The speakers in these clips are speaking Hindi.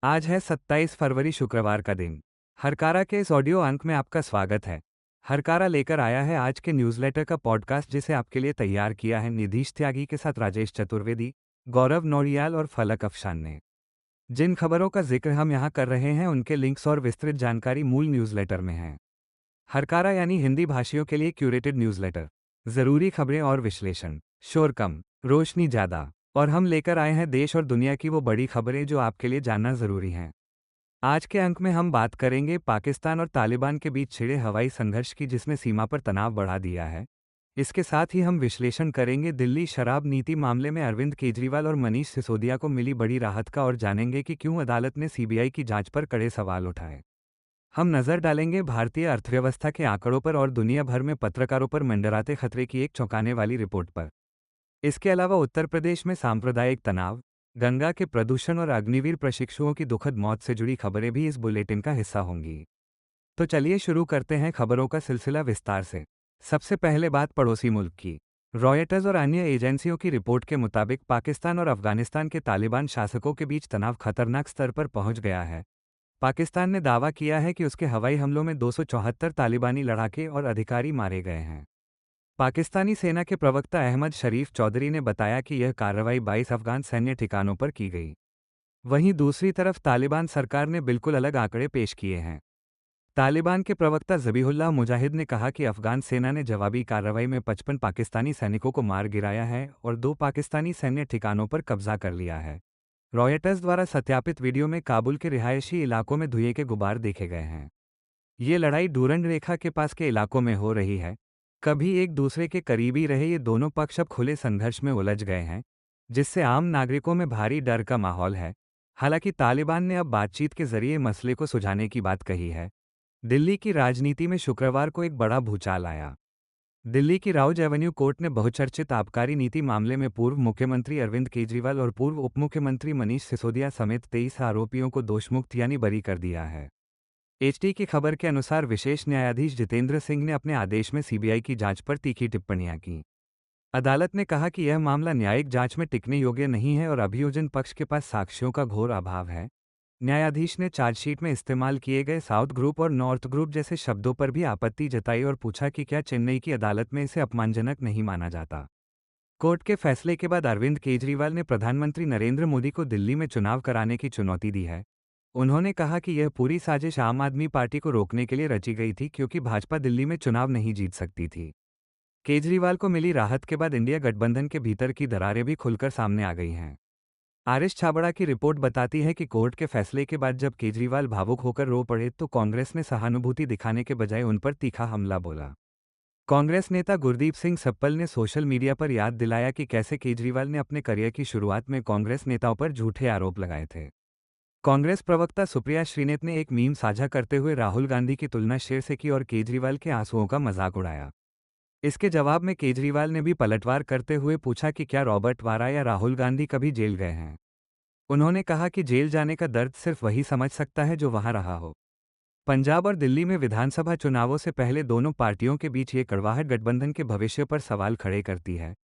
आज है 27 फरवरी शुक्रवार का दिन। हरकारा के इस ऑडियो अंक में आपका स्वागत है। हरकारा लेकर आया है आज के न्यूज़लेटर का पॉडकास्ट जिसे आपके लिए तैयार किया है निधीश त्यागी के साथ राजेश चतुर्वेदी, गौरव नौरियाल और फलक अफशान ने। जिन खबरों का जिक्र हम यहाँ कर रहे हैं उनके लिंक्स और विस्तृत जानकारी मूल न्यूज़लेटर में है। हरकारा यानी हिंदी भाषियों के लिए क्यूरेटेड न्यूज़लेटर। ज़रूरी खबरें और विश्लेषण, शोर कम, रोशनी ज़्यादा। और हम लेकर आए हैं देश और दुनिया की वो बड़ी खबरें जो आपके लिए जानना ज़रूरी हैं। आज के अंक में हम बात करेंगे पाकिस्तान और तालिबान के बीच छिड़े हवाई संघर्ष की जिसने सीमा पर तनाव बढ़ा दिया है। इसके साथ ही हम विश्लेषण करेंगे दिल्ली शराब नीति मामले में अरविंद केजरीवाल और मनीष सिसोदिया को मिली बड़ी राहत का और जानेंगे कि क्यों अदालत ने सीबीआई की जांच पर कड़े सवाल उठाए। हम नज़र डालेंगे भारतीय अर्थव्यवस्था के आंकड़ों पर और दुनिया भर में पत्रकारों पर मंडराते खतरे की एक चौंकाने वाली रिपोर्ट पर। इसके अलावा उत्तर प्रदेश में सांप्रदायिक तनाव, गंगा के प्रदूषण और अग्निवीर प्रशिक्षुओं की दुखद मौत से जुड़ी खबरें भी इस बुलेटिन का हिस्सा होंगी। तो चलिए शुरू करते हैं खबरों का सिलसिला विस्तार से। सबसे पहले बात पड़ोसी मुल्क की। रॉयटर्स और अन्य एजेंसियों की रिपोर्ट के मुताबिक पाकिस्तान और अफगानिस्तान के तालिबान शासकों के बीच तनाव खतरनाक स्तर पर पहुंच गया है। पाकिस्तान ने दावा किया है कि उसके हवाई हमलों में 274 तालिबानी लड़ाके और अधिकारी मारे गए हैं। पाकिस्तानी सेना के प्रवक्ता अहमद शरीफ चौधरी ने बताया कि यह कार्रवाई 22 अफगान सैन्य ठिकानों पर की गई। वहीं दूसरी तरफ तालिबान सरकार ने बिल्कुल अलग आंकड़े पेश किए हैं। तालिबान के प्रवक्ता ज़बीहुल्लाह मुजाहिद ने कहा कि अफगान सेना ने जवाबी कार्रवाई में 55 पाकिस्तानी सैनिकों को मार गिराया है और 2 पाकिस्तानी सैन्य ठिकानों पर कब्जा कर लिया है। रॉयटर्स द्वारा सत्यापित वीडियो में काबुल के रिहायशी इलाकों में धुएं के गुबार देखे गए हैं। ये लड़ाई डूरंड रेखा के पास के इलाकों में हो रही है। कभी एक दूसरे के करीबी रहे ये दोनों पक्ष अब खुले संघर्ष में उलझ गए हैं, जिससे आम नागरिकों में भारी डर का माहौल है। हालांकि तालिबान ने अब बातचीत के जरिए मसले को सुलझाने की बात कही है। दिल्ली की राजनीति में शुक्रवार को एक बड़ा भूचाल आया। दिल्ली की राउज एवेन्यू कोर्ट ने बहुचर्चित आबकारी नीति मामले में पूर्व मुख्यमंत्री अरविंद केजरीवाल और पूर्व उपमुख्यमंत्री मनीष सिसोदिया समेत 23 आरोपियों को दोषमुक्त यानी बरी कर दिया है। एचटी की खबर के अनुसार विशेष न्यायाधीश जितेंद्र सिंह ने अपने आदेश में सीबीआई की जांच पर तीखी टिप्पणियां की। अदालत ने कहा कि यह मामला न्यायिक जांच में टिकने योग्य नहीं है और अभियोजन पक्ष के पास साक्ष्यों का घोर अभाव है। न्यायाधीश ने चार्जशीट में इस्तेमाल किए गए साउथ ग्रुप और नॉर्थ ग्रुप जैसे शब्दों पर भी आपत्ति जताई और पूछा कि क्या चेन्नई की अदालत में इसे अपमानजनक नहीं माना जाता। कोर्ट के फैसले के बाद अरविंद केजरीवाल ने प्रधानमंत्री नरेंद्र मोदी को दिल्ली में चुनाव कराने की चुनौती दी है। उन्होंने कहा कि यह पूरी साजिश आम आदमी पार्टी को रोकने के लिए रची गई थी क्योंकि भाजपा दिल्ली में चुनाव नहीं जीत सकती थी। केजरीवाल को मिली राहत के बाद इंडिया गठबंधन के भीतर की दरारें भी खुलकर सामने आ गई हैं। आरिश छाबड़ा की रिपोर्ट बताती है कि कोर्ट के फैसले के बाद जब केजरीवाल भावुक होकर रो पड़े तो कांग्रेस ने सहानुभूति दिखाने के बजाय उन पर तीखा हमला बोला। कांग्रेस नेता गुरदीप सिंह सप्पल ने सोशल मीडिया पर याद दिलाया कि कैसे केजरीवाल ने अपने करियर की शुरुआत में कांग्रेस नेताओं पर झूठे आरोप लगाए थे। कांग्रेस प्रवक्ता सुप्रिया श्रीनेत ने एक मीम साझा करते हुए राहुल गांधी की तुलना शेर से की और केजरीवाल के आंसुओं का मजाक उड़ाया। इसके जवाब में केजरीवाल ने भी पलटवार करते हुए पूछा कि क्या रॉबर्ट वाड्रा या राहुल गांधी कभी जेल गए हैं। उन्होंने कहा कि जेल जाने का दर्द सिर्फ वही समझ सकता है जो वहां रहा हो। पंजाब और दिल्ली में विधानसभा चुनावों से पहले दोनों पार्टियों के बीच ये कड़वाहट गठबंधन के भविष्य पर सवाल खड़े करती है।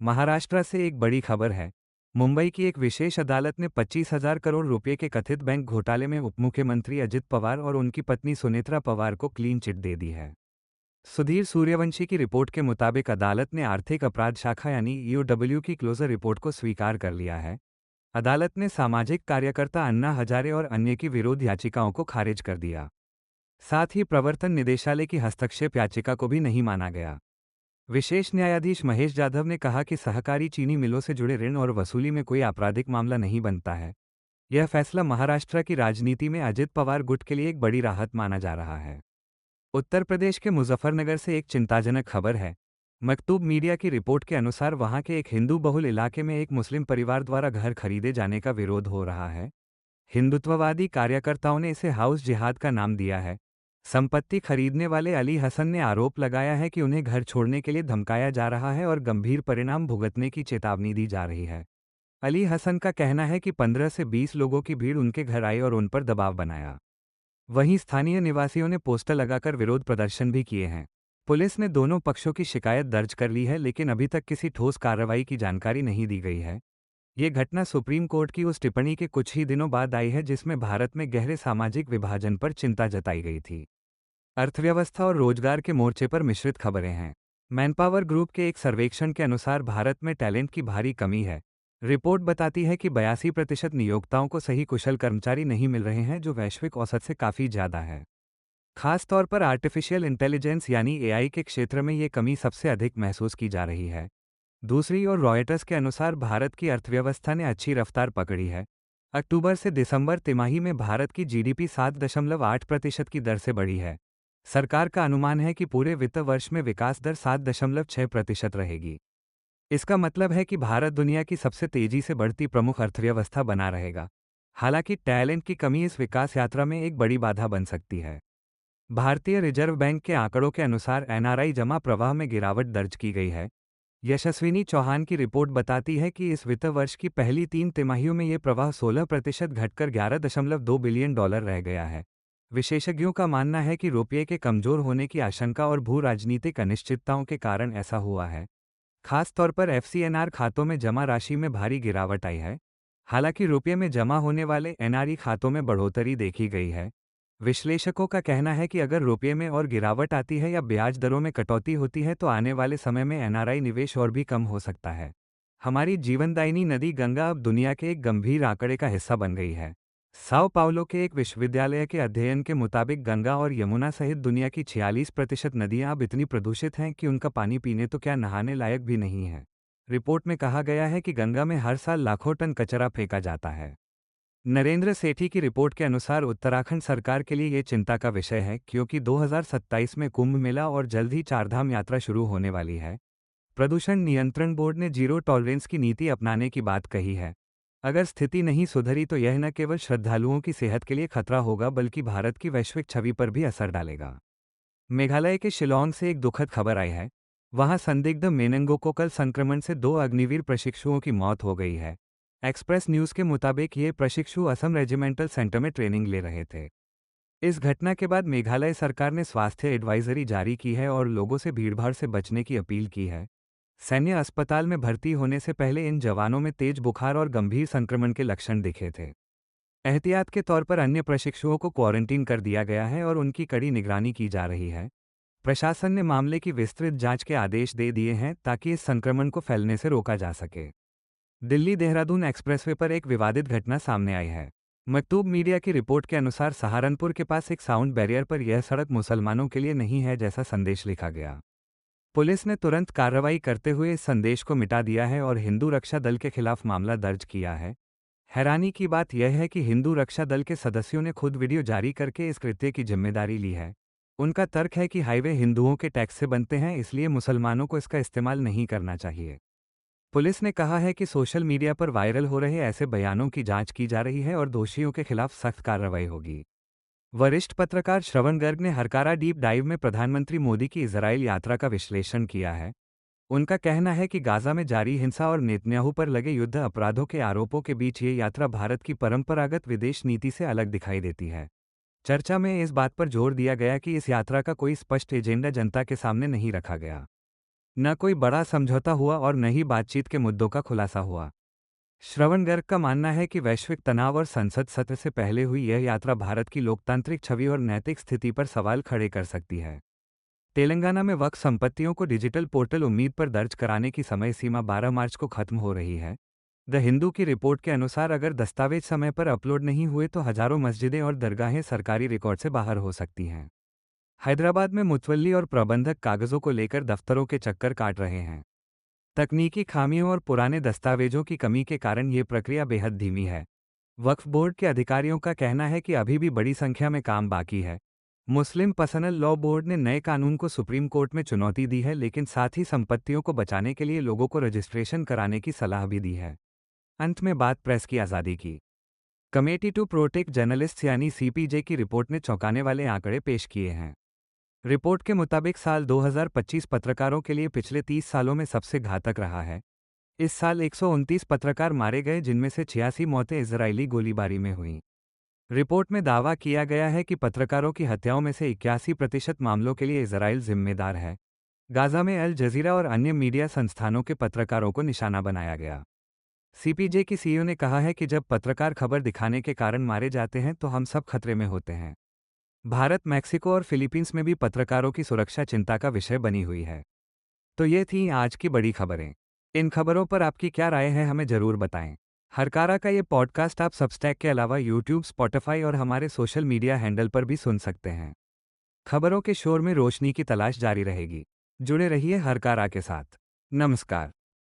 महाराष्ट्र से एक बड़ी खबर है। मुंबई की एक विशेष अदालत ने 25,000 करोड़ रुपए के कथित बैंक घोटाले में उपमुख्यमंत्री अजित पवार और उनकी पत्नी सुनेत्रा पवार को क्लीन चिट दे दी है। सुधीर सूर्यवंशी की रिपोर्ट के मुताबिक अदालत ने आर्थिक अपराध शाखा यानी ईओडब्ल्यू की क्लोजर रिपोर्ट को स्वीकार कर लिया है। अदालत ने सामाजिक कार्यकर्ता अन्ना हजारे और अन्य की विरोध याचिकाओं को खारिज कर दिया। साथ ही प्रवर्तन निदेशालय की हस्तक्षेप याचिका को भी नहीं माना गया। विशेष न्यायाधीश महेश जाधव ने कहा कि सहकारी चीनी मिलों से जुड़े ऋण और वसूली में कोई आपराधिक मामला नहीं बनता है। यह फैसला महाराष्ट्र की राजनीति में अजित पवार गुट के लिए एक बड़ी राहत माना जा रहा है। उत्तर प्रदेश के मुजफ्फरनगर से एक चिंताजनक खबर है। मकतूब मीडिया की रिपोर्ट के अनुसार वहां के एक हिंदू बहुल इलाके में एक मुस्लिम परिवार द्वारा घर खरीदे जाने का विरोध हो रहा है। हिंदुत्ववादी कार्यकर्ताओं ने इसे हाउस जिहाद का नाम दिया है। संपत्ति खरीदने वाले अली हसन ने आरोप लगाया है कि उन्हें घर छोड़ने के लिए धमकाया जा रहा है और गंभीर परिणाम भुगतने की चेतावनी दी जा रही है। अली हसन का कहना है कि 15 से 20 लोगों की भीड़ उनके घर आई और उन पर दबाव बनाया। वहीं स्थानीय निवासियों ने पोस्टर लगाकर विरोध प्रदर्शन भी किए हैं। पुलिस ने दोनों पक्षों की शिकायत दर्ज कर ली है लेकिन अभी तक किसी ठोस कार्रवाई की जानकारी नहीं दी गई है। ये घटना सुप्रीम कोर्ट की उस टिप्पणी के कुछ ही दिनों बाद आई है जिसमें भारत में गहरे सामाजिक विभाजन पर चिंता जताई गई थी। अर्थव्यवस्था और रोजगार के मोर्चे पर मिश्रित खबरें हैं। मैनपावर ग्रुप के एक सर्वेक्षण के अनुसार भारत में टैलेंट की भारी कमी है। रिपोर्ट बताती है कि 82% नियोक्ताओं को सही कुशल कर्मचारी नहीं मिल रहे हैं, जो वैश्विक औसत से काफ़ी ज़्यादा है। खास तौर पर आर्टिफिशियल इंटेलिजेंस यानी एआई के क्षेत्र में ये कमी सबसे अधिक महसूस की जा रही है। दूसरी ओर रॉयटर्स के अनुसार भारत की अर्थव्यवस्था ने अच्छी रफ्तार पकड़ी है। अक्टूबर से दिसंबर तिमाही में भारत की जीडीपी 7.8% की दर से बढ़ी है। सरकार का अनुमान है कि पूरे वित्त वर्ष में विकास दर 7.6% रहेगी। इसका मतलब है कि भारत दुनिया की सबसे तेजी से बढ़ती प्रमुख अर्थव्यवस्था बना रहेगा। हालांकि टैलेंट की कमी इस विकास यात्रा में एक बड़ी बाधा बन सकती है। भारतीय रिजर्व बैंक के आंकड़ों के अनुसार एनआरआई जमा प्रवाह में गिरावट दर्ज की गई है। यशस्विनी चौहान की रिपोर्ट बताती है कि इस वित्त वर्ष की पहली 3 तिमाहियों में ये प्रवाह 16% घटकर $11.2 बिलियन रह गया है। विशेषज्ञों का मानना है कि रुपये के कमजोर होने की आशंका और भू राजनीतिक अनिश्चितताओं के कारण ऐसा हुआ है। खास तौर पर एफसीएनआर खातों में जमा राशि में भारी गिरावट आई है। हालांकि रुपये में जमा होने वाले एनआरई खातों में बढ़ोतरी देखी गई है। विश्लेषकों का कहना है कि अगर रुपये में और गिरावट आती है या ब्याज दरों में कटौती होती है तो आने वाले समय में एनआरआई निवेश और भी कम हो सकता है। हमारी जीवनदायिनी नदी गंगा अब दुनिया के एक गंभीर आंकड़े का हिस्सा बन गई है। साओ पाउलो के एक विश्वविद्यालय के अध्ययन के मुताबिक गंगा और यमुना सहित दुनिया की 46% नदियां अब इतनी प्रदूषित हैं कि उनका पानी पीने तो क्या नहाने लायक भी नहीं है। रिपोर्ट में कहा गया है कि गंगा में हर साल लाखों टन कचरा फेंका जाता है। नरेंद्र सेठी की रिपोर्ट के अनुसार उत्तराखंड सरकार के लिए ये चिंता का विषय है, क्योंकि 2027 में कुंभ मेला और जल्द ही चारधाम यात्रा शुरू होने वाली है। प्रदूषण नियंत्रण बोर्ड ने जीरो टॉलरेंस की नीति अपनाने की बात कही है। अगर स्थिति नहीं सुधरी तो यह न केवल श्रद्धालुओं की सेहत के लिए खतरा होगा बल्कि भारत की वैश्विक छवि पर भी असर डालेगा। मेघालय के शिलोंग से एक दुखद खबर आई है। वहां संदिग्ध मेनिंगोकोकल संक्रमण से 2 अग्निवीर प्रशिक्षुओं की मौत हो गई है। एक्सप्रेस न्यूज के मुताबिक ये प्रशिक्षु असम रेजिमेंटल सेंटर में ट्रेनिंग ले रहे थे। इस घटना के बाद मेघालय सरकार ने स्वास्थ्य एडवाइजरी जारी की है और लोगों से भीड़भाड़ से बचने की अपील की है। सैन्य अस्पताल में भर्ती होने से पहले इन जवानों में तेज बुखार और गंभीर संक्रमण के लक्षण दिखे थे। एहतियात के तौर पर अन्य प्रशिक्षुओं को क्वारंटीन कर दिया गया है और उनकी कड़ी निगरानी की जा रही है। प्रशासन ने मामले की विस्तृत जांच के आदेश दे दिए हैं ताकि इस संक्रमण को फैलने से रोका जा सके। दिल्ली देहरादून एक्सप्रेसवे पर एक विवादित घटना सामने आई है। मकतूब मीडिया की रिपोर्ट के अनुसार सहारनपुर के पास एक साउंड बैरियर पर यह सड़क मुसलमानों के लिए नहीं है जैसा संदेश लिखा गया। पुलिस ने तुरंत कार्रवाई करते हुए इस संदेश को मिटा दिया है और हिंदू रक्षा दल के खिलाफ मामला दर्ज किया है। हैरानी की बात यह है कि हिंदू रक्षा दल के सदस्यों ने खुद वीडियो जारी करके इस कृत्य की जिम्मेदारी ली है। उनका तर्क है कि हाईवे हिंदुओं के टैक्स से बनते हैं, इसलिए मुसलमानों को इसका इस्तेमाल नहीं करना चाहिए। पुलिस ने कहा है कि सोशल मीडिया पर वायरल हो रहे ऐसे बयानों की जांच की जा रही है और दोषियों के खिलाफ सख्त कार्रवाई होगी। वरिष्ठ पत्रकार श्रवण गर्ग ने हरकारा डीप डाइव में प्रधानमंत्री मोदी की इजराइल यात्रा का विश्लेषण किया है। उनका कहना है कि गाजा में जारी हिंसा और नेतन्याहू पर लगे युद्ध अपराधों के आरोपों के बीच ये यात्रा भारत की परंपरागत विदेश नीति से अलग दिखाई देती है। चर्चा में इस बात पर जोर दिया गया कि इस यात्रा का कोई स्पष्ट एजेंडा जनता के सामने नहीं रखा गया। न कोई बड़ा समझौता हुआ और न ही बातचीत के मुद्दों का खुलासा हुआ। श्रवण गर्ग का मानना है कि वैश्विक तनाव और संसद सत्र से पहले हुई यह यात्रा भारत की लोकतांत्रिक छवि और नैतिक स्थिति पर सवाल खड़े कर सकती है। तेलंगाना में वक्फ संपत्तियों को डिजिटल पोर्टल उम्मीद पर दर्ज कराने की समय सीमा 12 मार्च को खत्म हो रही है। द हिंदू की रिपोर्ट के अनुसार अगर दस्तावेज समय पर अपलोड नहीं हुए तो हजारों मस्जिदें और दरगाहें सरकारी रिकॉर्ड से बाहर हो सकती हैं। हैदराबाद में मुतवल्ली और प्रबंधक कागजों को लेकर दफ्तरों के चक्कर काट रहे हैं। तकनीकी खामियों और पुराने दस्तावेजों की कमी के कारण ये प्रक्रिया बेहद धीमी है। वक्फ बोर्ड के अधिकारियों का कहना है कि अभी भी बड़ी संख्या में काम बाकी है। मुस्लिम पर्सनल लॉ बोर्ड ने नए कानून को सुप्रीम कोर्ट में चुनौती दी है, लेकिन साथ ही संपत्तियों को बचाने के लिए लोगों को रजिस्ट्रेशन कराने की सलाह भी दी है। अंत में बात प्रेस की आज़ादी की। कमेटी टू प्रोटेक्ट जर्नलिस्ट्स यानी सीपीजे की रिपोर्ट ने चौंकाने वाले आंकड़े पेश किए हैं। रिपोर्ट के मुताबिक साल 2025 पत्रकारों के लिए पिछले 30 सालों में सबसे घातक रहा है। इस साल 129 पत्रकार मारे गए, जिनमें से 86 मौतें इजरायली गोलीबारी में हुईं। रिपोर्ट में दावा किया गया है कि पत्रकारों की हत्याओं में से 81% मामलों के लिए इजराइल जिम्मेदार है। गाजा में अल जजीरा और अन्य मीडिया संस्थानों के पत्रकारों को निशाना बनाया गया। सीपीजे की सीईओ ने कहा है कि जब पत्रकार खबर दिखाने के कारण मारे जाते हैं तो हम सब खतरे में होते हैं। भारत, मैक्सिको और फिलीपींस में भी पत्रकारों की सुरक्षा चिंता का विषय बनी हुई है। तो ये थी आज की बड़ी खबरें। इन खबरों पर आपकी क्या राय है, हमें ज़रूर बताएं। हरकारा का ये पॉडकास्ट आप सबस्टैक के अलावा यूट्यूब, स्पॉटिफाई और हमारे सोशल मीडिया हैंडल पर भी सुन सकते हैं। खबरों के शोर में रोशनी की तलाश जारी रहेगी। जुड़े रहिए हरकारा के साथ। नमस्कार।